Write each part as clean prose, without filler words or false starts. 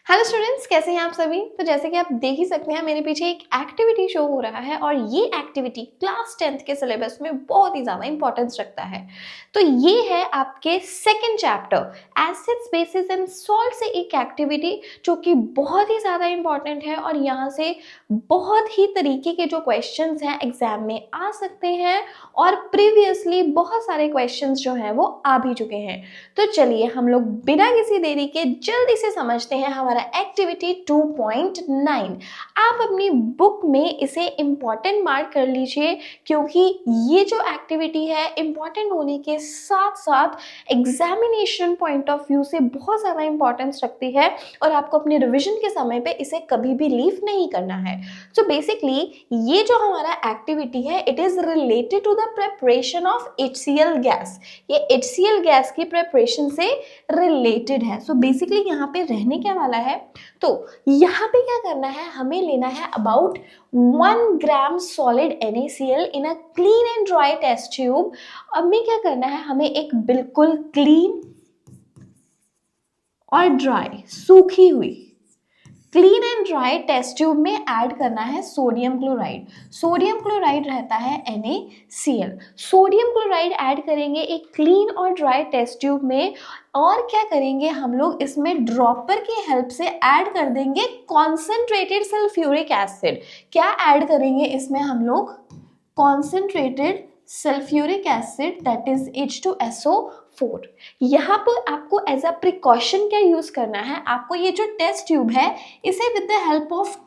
Hello students, कैसे हैं आप सभी। तो जैसे कि आप देख ही सकते हैं मेरे पीछे एक एक्टिविटी शो हो रहा है और ये एक्टिविटी क्लास 10th के सिलेबस में बहुत ही ज़्यादा इंपॉर्टेंस रखता है। तो ये है आपके second chapter acids bases and salt से एक एक्टिविटी जो कि बहुत ही ज़्यादा इंपॉर्टेंट है और यहाँ से बहुत ही तरीके के जो क्वेश्चंस हैं एग्जाम में आ सकते हैं और प्रीवियसली बहुत सारे क्वेश्चंस जो हैं वो आ भी चुके हैं। तो चलिए हम लोग बिना किसी देरी के जल्दी से समझते हैं हमारा एक्टिविटी 2.9। आप अपनी बुक में इसे इम्पॉर्टेंट मार्क कर लीजिए क्योंकि ये जो एक्टिविटी है इम्पॉर्टेंट होने के साथ साथ एग्जामिनेशन पॉइंट ऑफ व्यू से बहुत ज़्यादा इंपॉर्टेंस रखती है और आपको अपने रिवीजन के समय पे इसे कभी भी लीव नहीं करना है। सो बेसिकली ये जो हमारा एक्टिविटी है it is related to the preparation of HCl gas. ये HCl गैस की प्रिपरेशन से रिलेटेड है। सो बेसिकली यहाँ पे रहने क्या वाला है, तो यहाँ पे क्या करना है, हमें लेना है about 1 gram solid NaCl in a clean and dry test tube. अब में क्या करना है, हमें एक बिल्कुल क्लीन और ड्राई सूखी हुई clean and dry test tube में ऐड करना है सोडियम क्लोराइड। सोडियम क्लोराइड रहता है NaCl। सोडियम क्लोराइड ऐड करेंगे एक क्लीन और ड्राई टेस्ट ट्यूब में और क्या करेंगे हम लोग इसमें ड्रॉपर की हेल्प से ऐड कर देंगे कॉन्सेंट्रेटेड सल्फ्यूरिक एसिड। क्या ऐड करेंगे इसमें हम लोग, concentrated sulphuric acid that is H2SO4। यहाँ पर आपको एज अ प्रिकॉशन क्या यूज करना है, आपको ये जो टेस्ट ट्यूब है इसे with the help of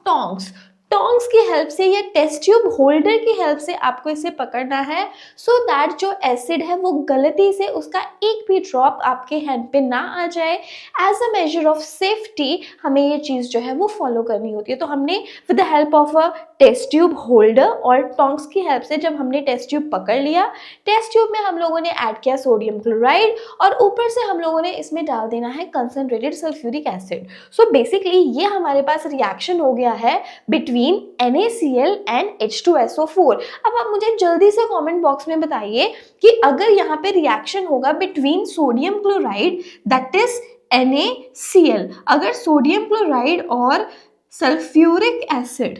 tongs की हेल्प से या टेस्ट ट्यूब होल्डर की हेल्प से आपको इसे पकड़ना है सो दैट जो एसिड है वो गलती से उसका एक भी ड्रॉप आपके हैंड पे ना आ जाए। As a measure of safety हमें ये चीज़ जो है वो फॉलो करनी होती है। तो हमने with the help of a test tube holder और टोंग्स की हेल्प से जब हमने टेस्ट ट्यूब पकड़ लिया, टेस्ट ट्यूब में हम लोगों ने ऐड किया सोडियम क्लोराइड और ऊपर से हम लोगों ने इसमें डाल देना है concentrated sulphuric acid. So basically ये हमारे पास रिएक्शन हो गया है बिटवीन NaCl एंड H2SO4। अब आप मुझे जल्दी से कमेंट बॉक्स में बताइए कि अगर यहाँ पे रिएक्शन होगा between sodium chloride that is NaCl, अगर सोडियम क्लोराइड और sulphuric acid,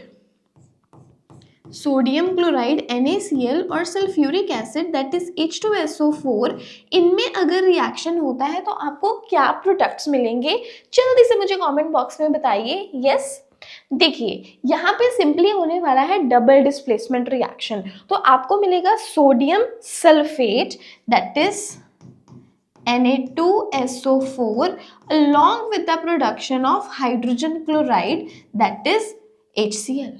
sodium chloride NaCl और sulphuric acid that is H2SO4, इनमें अगर रिएक्शन होता है तो आपको क्या प्रोडक्ट्स मिलेंगे, जल्दी से मुझे कमेंट बॉक्स में बताइए। यस, देखिए यहाँ पे सिंपली होने वाला है डबल डिस्प्लेसमेंट रिएक्शन। तो आपको मिलेगा sodium sulphate that is Na2SO4 along with the production of hydrogen chloride that is HCl।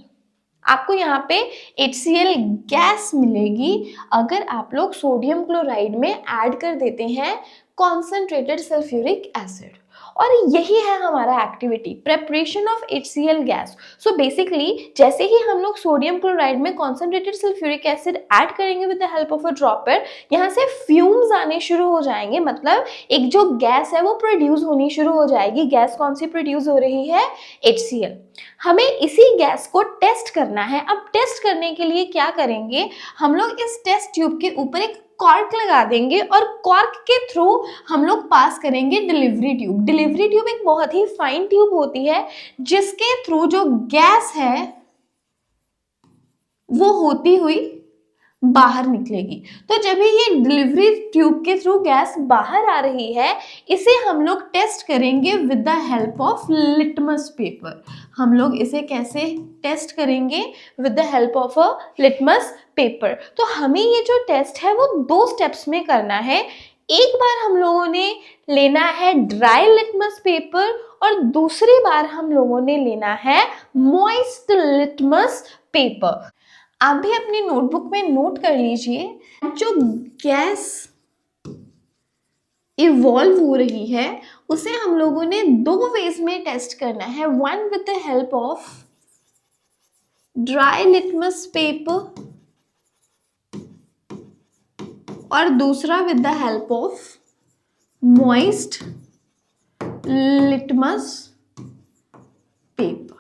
आपको यहाँ पे HCl गैस मिलेगी अगर आप लोग सोडियम क्लोराइड में ऐड कर देते हैं कॉन्सेंट्रेटेड सल्फ्यूरिक एसिड। और यही है हमारा activity preparation of HCl gas. So basically जैसे ही हम लोग सोडियम क्लोराइड में कॉन्सेंट्रेटेड सल्फ्यूरिक एसिड ऐड करेंगे with the help of a dropper, यहाँ से फ्यूम्स आने शुरू हो जाएंगे, मतलब एक जो गैस है वो प्रोड्यूस होनी शुरू हो जाएगी। गैस कौन सी प्रोड्यूस हो रही है, HCl। हमें इसी गैस को टेस्ट करना है। अब टेस्ट करने के लिए क्या करेंगे, हम लोग इस टेस्ट ट्यूब के ऊपर एक कॉर्क लगा देंगे और कॉर्क के थ्रू हम लोग पास करेंगे डिलीवरी ट्यूब। डिलीवरी ट्यूब एक बहुत ही फाइन ट्यूब होती है जिसके थ्रू जो गैस है वो होती हुई बाहर निकलेगी। तो जब ये डिलीवरी ट्यूब के थ्रू गैस बाहर आ रही है इसे हम लोग टेस्ट करेंगे with the help of litmus paper. हम लोग इसे कैसे टेस्ट करेंगे, with the help of a litmus paper. तो हमें ये जो टेस्ट है वो 2 स्टेप्स में करना है। एक बार हम लोगों ने लेना है ड्राई लिटमस पेपर और दूसरी बार हम लोगों ने लेना है मॉइस्ट लिटमस पेपर। आप भी अपनी नोटबुक में नोट कर लीजिए, जो गैस इवॉल्व हो रही है उसे हम लोगों ने 2 वेज में टेस्ट करना है। One with the help of dry litmus paper और दूसरा with the help of moist litmus paper.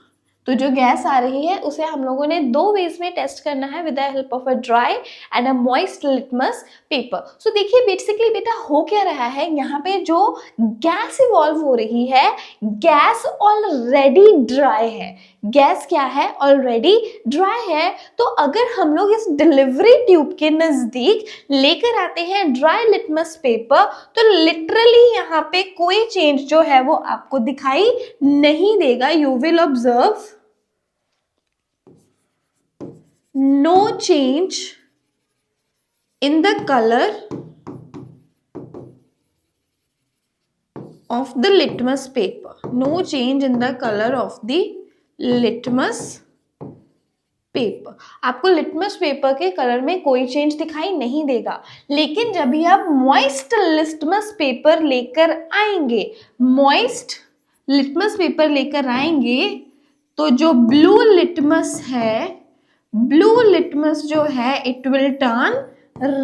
तो जो गैस आ रही है उसे हम लोगों ने दो वेज में टेस्ट करना है, with the help of a dry and a moist litmus paper. So देखिए बेसिकली बेटा हो क्या रहा है, यहाँ पे जो गैस इवॉल्व हो रही है, गैस ऑलरेडी ड्राई है। गैस क्या है, ऑलरेडी ड्राई है। तो अगर हम लोग इस डिलीवरी ट्यूब के नजदीक लेकर आते हैं ड्राई लिटमस पेपर, तो लिटरली यहाँ पे कोई चेंज जो है वो आपको दिखाई नहीं देगा। You will observe no change in the color of the litmus paper. No change in the color of the litmus paper. आपको लिटमस पेपर के कलर में कोई चेंज दिखाई नहीं देगा। लेकिन जब भी आप मॉइस्ट लिटमस पेपर लेकर आएंगे, मॉइस्ट लिटमस पेपर लेकर आएंगे, तो जो ब्लू लिटमस है, ब्लू लिटमस जो है इट विल टर्न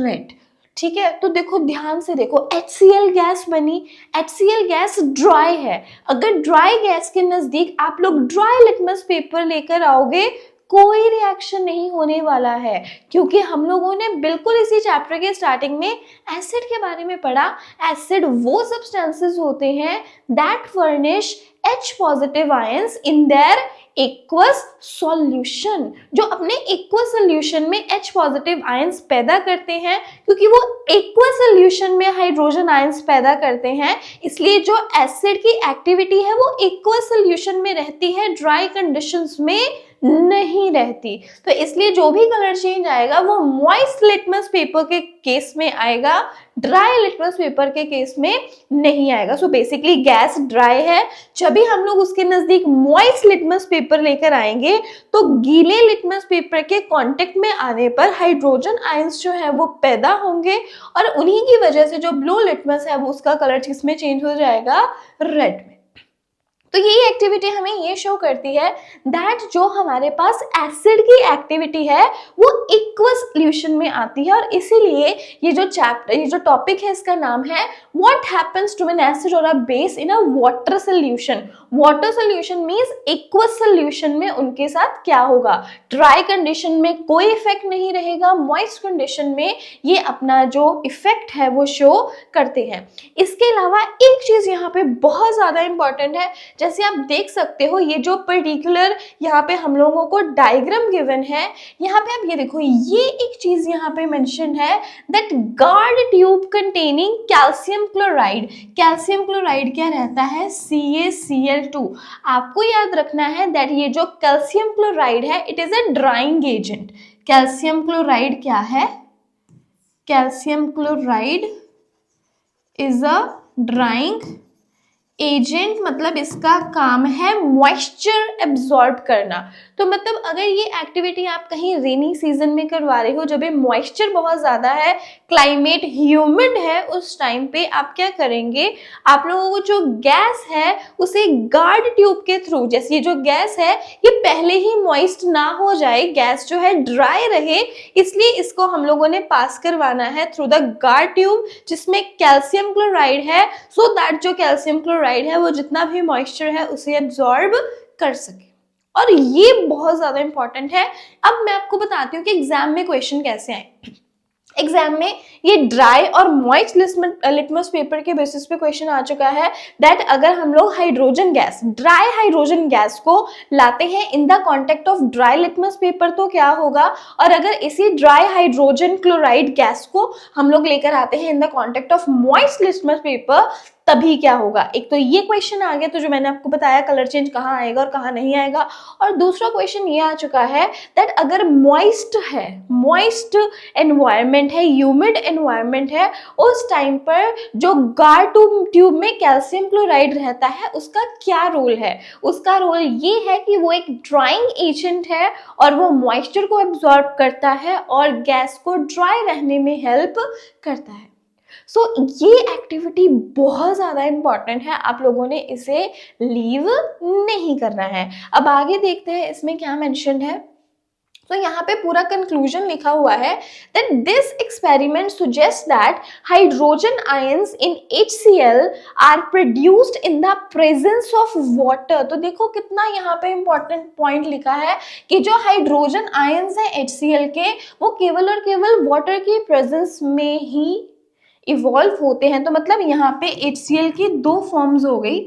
रेड। ठीक है, तो देखो ध्यान से देखो, HCl गैस बनी, HCl गैस ड्राई है। अगर ड्राई गैस के नजदीक आप लोग ड्राई लिटमस पेपर लेकर आओगे, कोई रिएक्शन नहीं होने वाला है, क्योंकि हम लोगों ने बिल्कुल इसी चैप्टर के स्टार्टिंग में एसिड के बारे में पढ़ा। एसिड वो सब्सटेंसेस होते हैं that furnish H positive ions in their aqueous solution, जो अपने एक्वस सॉल्यूशन में H पॉजिटिव आयंस पैदा करते हैं। क्योंकि वो एक्वस सॉल्यूशन में हाइड्रोजन आयंस पैदा करते हैं, इसलिए जो एसिड की एक्टिविटी है वो एक्वस सॉल्यूशन में रहती है, ड्राई कंडीशंस में नहीं रहती। तो इसलिए जो भी कलर चेंज आएगा वो मॉइस्ट लिटमस पेपर के केस में आएगा, ड्राई लिटमस पेपर के केस में नहीं आएगा। सो बेसिकली गैस ड्राई है, जब भी हम लोग उसके नजदीक मॉइस्ट लिटमस पेपर लेकर आएंगे तो गीले लिटमस पेपर के कांटेक्ट में आने पर हाइड्रोजन आयंस जो है वो पैदा होंगे, और उन्हीं की वजह से जो ब्लू लिटमस है वो उसका कलर किसमें चेंज हो जाएगा, रेड में। तो यही एक्टिविटी हमें ये शो करती है दैट जो हमारे पास एसिड की एक्टिविटी है वो एक्वस सॉल्यूशन में आती है, और इसीलिए ये जो टॉपिक है इसका नाम है what happens to an acid और a base in a water solution. Water solution means aqueous solution में उनके साथ क्या होगा, ड्राई कंडीशन में कोई इफेक्ट नहीं रहेगा, मॉइस्ट कंडीशन में ये अपना जो इफेक्ट है वो शो करते हैं। इसके अलावा एक चीज यहाँ पे बहुत ज्यादा इंपॉर्टेंट है, जैसे आप देख सकते हो ये जो पर्टिकुलर यहाँ पे हम लोगों को डायग्राम गिवन है, यहाँ पे आप ये देखो, ये एक चीज यहाँ पे मेंशन है that guard tube containing calcium chloride. Calcium chloride क्या रहता है, CaCl2। आपको याद रखना है दैट ये जो कैल्शियम क्लोराइड है it is a drying agent. Calcium chloride क्या है, calcium chloride is a drying agent, मतलब इसका काम है मॉइस्चर एब्जॉर्ब करना। तो मतलब अगर ये एक्टिविटी आप कहीं रेनी सीजन में करवा रहे हो, जब ये मॉइस्चर बहुत ज़्यादा है, क्लाइमेट ह्यूमिड है, उस टाइम पे आप क्या करेंगे, आप लोगों को जो गैस है उसे गार्ड ट्यूब के थ्रू, जैसे ये जो गैस है ये पहले ही मॉइस्ट ना हो जाए, गैस जो है ड्राई रहे, इसलिए इसको हम लोगों ने पास करवाना है थ्रू द गार्ड ट्यूब जिसमें कैल्शियम क्लोराइड है, सो दैट जो कैल्शियम क्लोराइड है वो जितना भी मॉइस्चर है उसे एब्जॉर्ब कर सके। और ये बहुत ज्यादा इंपॉर्टेंट है। अब मैं आपको बताती हूँ कि एग्जाम में क्वेश्चन कैसे आए। एग्जाम में ये ड्राई और मॉइस्ट लिटमस पेपर के बेसिस पे क्वेश्चन आ चुका है दैट अगर हम लोग hydrogen gas, dry hydrogen gas को लाते हैं in the contact of dry litmus paper तो क्या होगा, और अगर इसी ड्राई हाइड्रोजन क्लोराइड गैस को हम लोग लेकर आते हैं in the contact of moist litmus paper तभी क्या होगा। एक तो ये क्वेश्चन आ गया, तो जो मैंने आपको बताया कलर चेंज कहाँ आएगा और कहाँ नहीं आएगा। और दूसरा क्वेश्चन ये आ चुका है दैट अगर मॉइस्ट है, मॉइस्ट एनवायरनमेंट है, ह्यूमिड एनवायरनमेंट है, उस टाइम पर जो गार्ड ट्यूब में कैल्शियम क्लोराइड रहता है उसका क्या रोल है। उसका रोल ये है कि वो एक ड्राइंग एजेंट है और वो मॉइस्चर को एब्जॉर्ब करता है और गैस को ड्राई रहने में हेल्प करता है। सो ये एक्टिविटी बहुत ज़्यादा इंपॉर्टेंट है, आप लोगों ने इसे लीव नहीं करना है। अब आगे देखते हैं इसमें क्या मेंशन है। तो यहाँ पे पूरा कंक्लूजन लिखा हुआ है that this experiment suggests that hydrogen ions in HCl are produced in the presence of water। तो देखो कितना यहाँ पे इंपॉर्टेंट पॉइंट लिखा है कि जो हाइड्रोजन आयंस है HCl के वो केवल और केवल वाटर की प्रेजेंस में ही इवॉल्व होते हैं। तो मतलब यहाँ पे HCl की दो फॉर्म्स हो गई,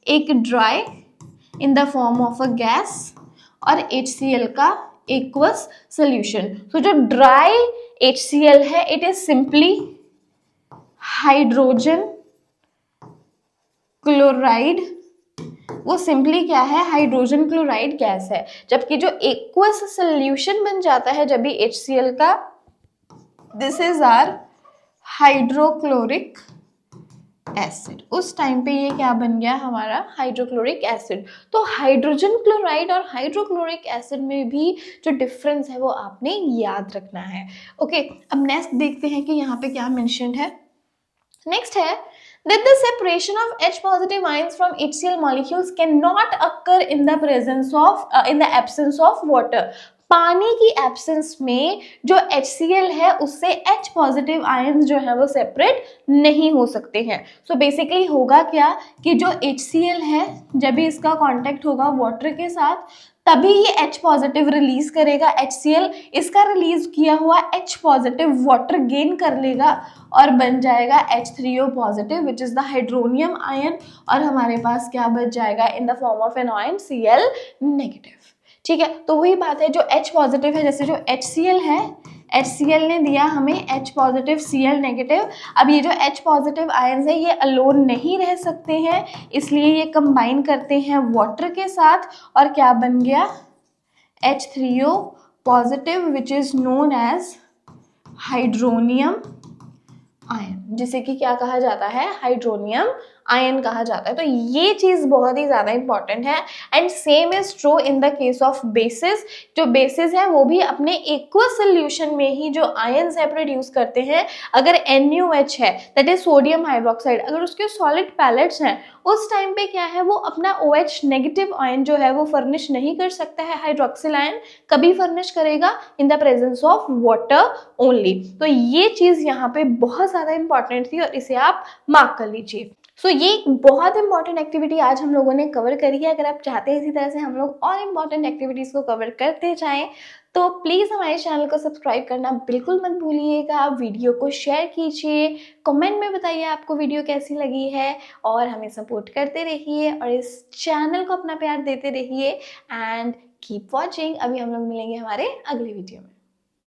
एक dry in the form of a gas और HCl का aqueous solution। तो जो ड्राई HCl है it is simply hydrogen chloride, वो सिंपली क्या है, हाइड्रोजन क्लोराइड गैस है। जबकि जो aqueous solution बन जाता है जब भी HCl का, this is our hydrochloric acid. उस टाइम पे ये क्या बन गया हमारा, हाइड्रोक्लोरिक एसिड। तो हाइड्रोजन क्लोराइड और हाइड्रोक्लोरिक एसिड में भी जो डिफरेंस है वो आपने याद रखना है। ओके, अब नेक्स्ट देखते हैं कि यहाँ पे क्या मेंशन्ड है। नेक्स्ट है that the separation of H positive ions from HCl molecules cannot occur in the presence of in the absence of water। पानी की एब्सेंस में जो HCl है उससे H पॉजिटिव आयंस जो है वो सेपरेट नहीं हो सकते हैं। सो बेसिकली होगा क्या कि जो HCl है जब भी इसका कांटेक्ट होगा वाटर के साथ तभी ये H पॉजिटिव रिलीज करेगा। HCl इसका रिलीज किया हुआ H पॉजिटिव वाटर गेन कर लेगा और बन जाएगा H3O positive which is the hydronium ion, और हमारे पास क्या बच जाएगा in the form of an ion Cl negative. ठीक है, तो वही बात है, जो H पॉजिटिव है, जैसे जो HCl है, HCl ने दिया हमें H पॉजिटिव Cl नेगेटिव। अब ये जो H पॉजिटिव आयंस है ये अलोन नहीं रह सकते हैं, इसलिए ये कंबाइन करते हैं वाटर के साथ और क्या बन गया, H3O positive which is known as hydronium ion, जिसे कि क्या कहा जाता है, हाइड्रोनियम आयन कहा जाता है। तो ये चीज बहुत ही ज्यादा इंपॉर्टेंट है। And same is true in the case of basis. जो बेसिस है वो भी अपने एक्वस सोल्यूशन में ही जो आयंस है प्रोड्यूस करते हैं। अगर NuH है दैट इज सोडियम हाइड्रोक्साइड, अगर उसके सॉलिड पैलेट्स हैं उस टाइम पे क्या है वो अपना OH नेगेटिव आयन जो है वो फर्निश नहीं कर सकता है। हाइड्रोक्सिल आयन कभी फर्निश करेगा in the presence of water only. तो ये चीज यहाँ पे बहुत ज्यादा इंपॉर्टेंट थी और इसे आप मार्क कर लीजिए। सो ये एक बहुत इंपॉर्टेंट एक्टिविटी आज हम लोगों ने कवर करी है। अगर आप चाहते हैं इसी तरह से हम लोग और इंपॉर्टेंट एक्टिविटीज़ को कवर करते जाएं तो प्लीज़ हमारे चैनल को सब्सक्राइब करना बिल्कुल मत भूलिएगा। वीडियो को शेयर कीजिए, कमेंट में बताइए आपको वीडियो कैसी लगी है और हमें सपोर्ट करते रहिए और इस चैनल को अपना प्यार देते रहिए एंड कीप वॉचिंग। अभी हम लोग मिलेंगे हमारे अगले वीडियो में।